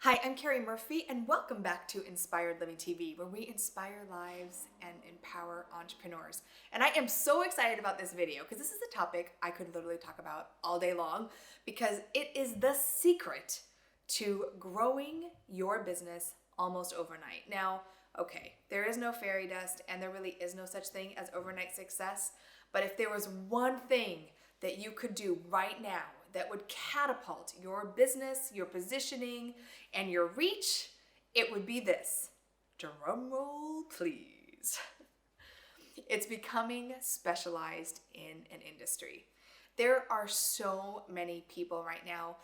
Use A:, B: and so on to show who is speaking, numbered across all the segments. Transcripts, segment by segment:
A: Hi, I'm Keri Murphy, and welcome back to Inspired Living TV, where we inspire lives and empower entrepreneurs. And I am so excited about this video because this is a topic I could literally talk about all day long because it is the secret to growing your business almost overnight. Now, okay, there is no fairy dust and there really is no such thing as overnight success, but if there was one thing that you could do right now that would catapult your business, your positioning, and your reach, it would be this. Drum roll, please. It's becoming specialized in an industry. There are so many people right now,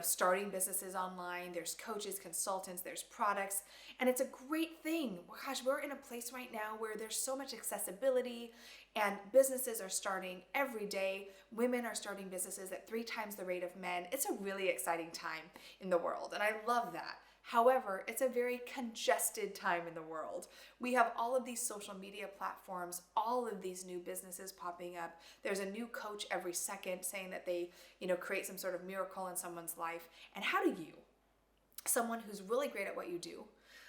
A: starting businesses online. There's coaches, consultants, there's products, and it's a great thing. Gosh, we're in a place right now where there's so much accessibility and businesses are starting every day. Women are starting businesses at 3 times the rate of men. It's a really exciting time in the world, and I love that. However, it's a very congested time in the world. We have all of these social media platforms, all of these new businesses popping up. There's a new coach every second saying that they, create some sort of miracle in someone's life. And how do you, someone who's really great at what you do,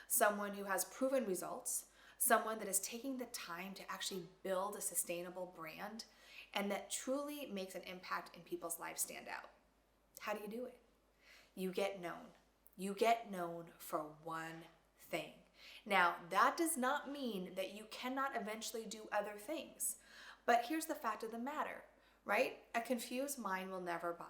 A: someone who has proven results, someone that is taking the time to actually build a sustainable brand and that truly makes an impact in people's lives stand out? How do you do it? You get known. You get known for one thing. Now, that does not mean that you cannot eventually do other things. But here's the fact of the matter, right? A confused mind will never buy.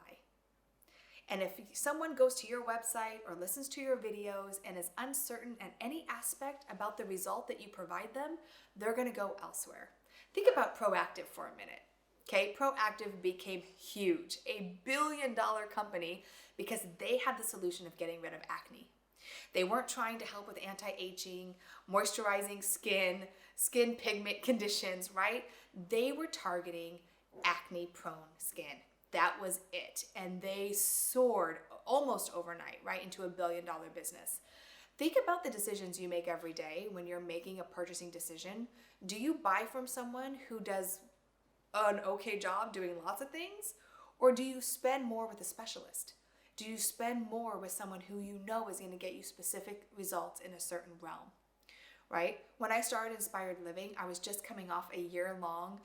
A: And if someone goes to your website or listens to your videos and is uncertain in any aspect about the result that you provide them, they're going to go elsewhere. Think about Proactive for a minute. Okay, Proactive became huge, $1 billion company because they had the solution of getting rid of acne. They weren't trying to help with anti-aging, moisturizing skin pigment conditions, right? They were targeting acne-prone skin. That was it. And they soared almost overnight, right, into $1 billion business. Think about the decisions you make every day when you're making a purchasing decision. Do you buy from someone who does an okay job doing lots of things? Or do you spend more with a specialist? Do you spend more with someone who you know is going to get you specific results in a certain realm? Right? When I started Inspired Living, I was just coming off a year-long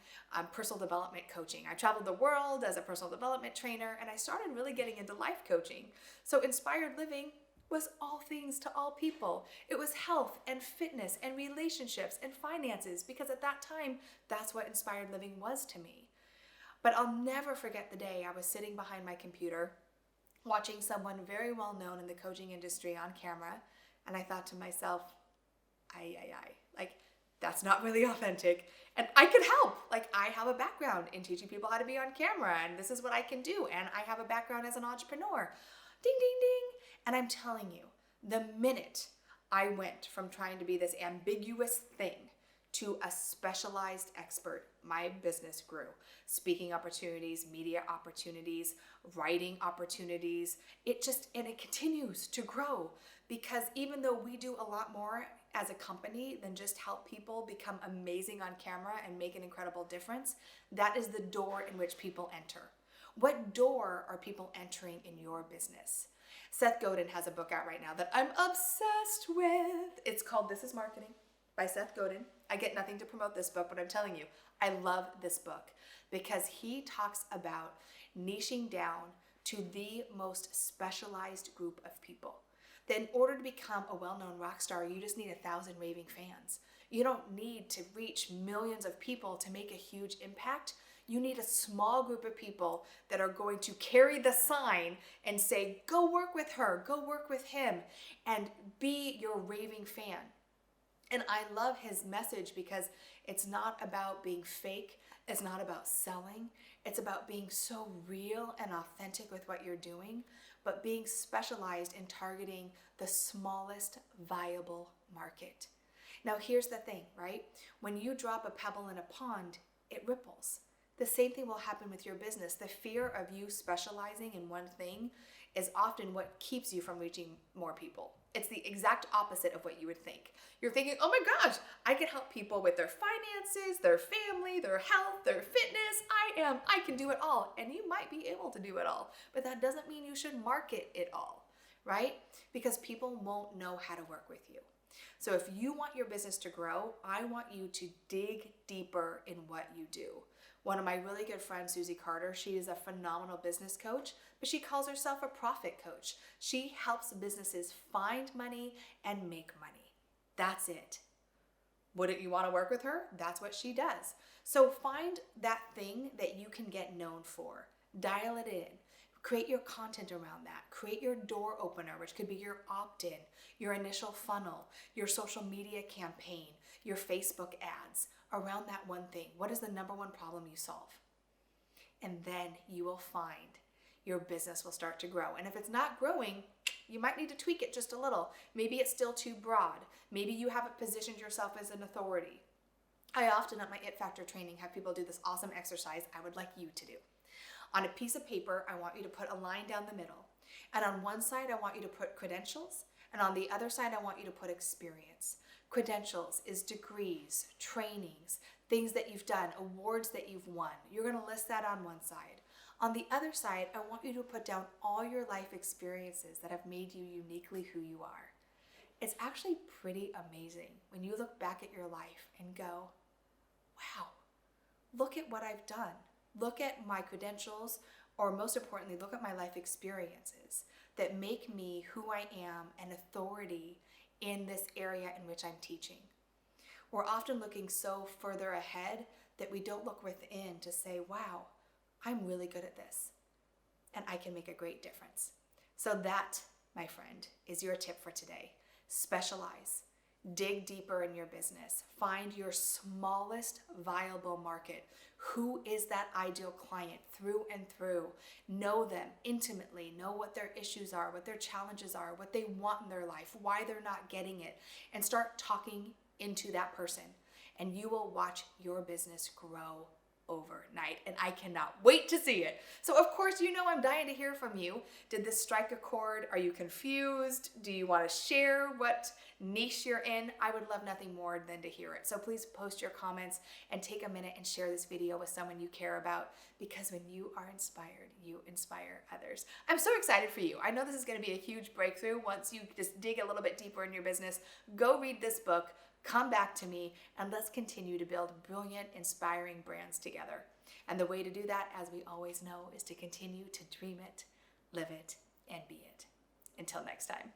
A: personal development coaching. I traveled the world as a personal development trainer, and I started really getting into life coaching. So Inspired Living was all things to all people. It was health and fitness and relationships and finances, because at that time, that's what Inspired Living was to me. But I'll never forget the day I was sitting behind my computer watching someone very well known in the coaching industry on camera, and I thought to myself, like, that's not really authentic, and I could help. Like, I have a background in teaching people how to be on camera, and this is what I can do, and I have a background as an entrepreneur. Ding, ding, ding. And I'm telling you, the minute I went from trying to be this ambiguous thing to a specialized expert, my business grew. Speaking opportunities, media opportunities, writing opportunities. It continues to grow, because even though we do a lot more as a company than just help people become amazing on camera and make an incredible difference, that is the door in which people enter. What door are people entering in your business? Seth Godin has a book out right now that I'm obsessed with. It's called This Is Marketing by Seth Godin. I get nothing to promote this book, but I'm telling you, I love this book because he talks about niching down to the most specialized group of people. That in order to become a well-known rock star, you just need 1,000 raving fans. You don't need to reach millions of people to make a huge impact. You need a small group of people that are going to carry the sign and say, go work with her, go work with him, and be your raving fan. And I love his message because it's not about being fake. It's not about selling. It's about being so real and authentic with what you're doing, but being specialized in targeting the smallest viable market. Now, here's the thing, right? When you drop a pebble in a pond, it ripples. The same thing will happen with your business. The fear of you specializing in one thing is often what keeps you from reaching more people. It's the exact opposite of what you would think. You're thinking, oh my gosh, I can help people with their finances, their family, their health, their fitness. I can do it all. And you might be able to do it all, but that doesn't mean you should market it all, right? Because people won't know how to work with you. So if you want your business to grow, I want you to dig deeper in what you do. One of my really good friends, Susie Carter, she is a phenomenal business coach, but she calls herself a profit coach. She helps businesses find money and make money. That's it. Wouldn't you want to work with her? That's what she does. So find that thing that you can get known for. Dial it in. Create your content around that. Create your door opener, which could be your opt-in, your initial funnel, your social media campaign, your Facebook ads around that one thing. What is the number one problem you solve? And then you will find your business will start to grow. And if it's not growing, you might need to tweak it just a little. Maybe it's still too broad. Maybe you haven't positioned yourself as an authority. I often at my It Factor training have people do this awesome exercise I would like you to do. On a piece of paper, I want you to put a line down the middle. And on one side, I want you to put credentials. And on the other side, I want you to put experience. Credentials is degrees, trainings, things that you've done, awards that you've won. You're going to list that on one side. On the other side, I want you to put down all your life experiences that have made you uniquely who you are. It's actually pretty amazing when you look back at your life and go, wow, look at what I've done. Look at my credentials, or most importantly, look at my life experiences that make me who I am, an authority in this area in which I'm teaching. We're often looking so further ahead that we don't look within to say, wow, I'm really good at this and I can make a great difference. So that, my friend, is your tip for today. Specialize. Dig deeper in your business. Find your smallest viable market. Who is that ideal client through and through? Know them intimately. Know what their issues are, what their challenges are, what they want in their life, why they're not getting it, and start talking into that person. And you will watch your business grow overnight, and I cannot wait to see it. So of course, you know I'm dying to hear from you. Did this strike a chord? Are you confused? Do you want to share what niche you're in? I would love nothing more than to hear it. So please post your comments and take a minute and share this video with someone you care about, because when you are inspired, you inspire others. I'm so excited for you. I know this is going to be a huge breakthrough once you just dig a little bit deeper in your business. Go read this book. Come back to me and let's continue to build brilliant, inspiring brands together. And the way to do that, as we always know, is to continue to dream it, live it, and be it. Until next time.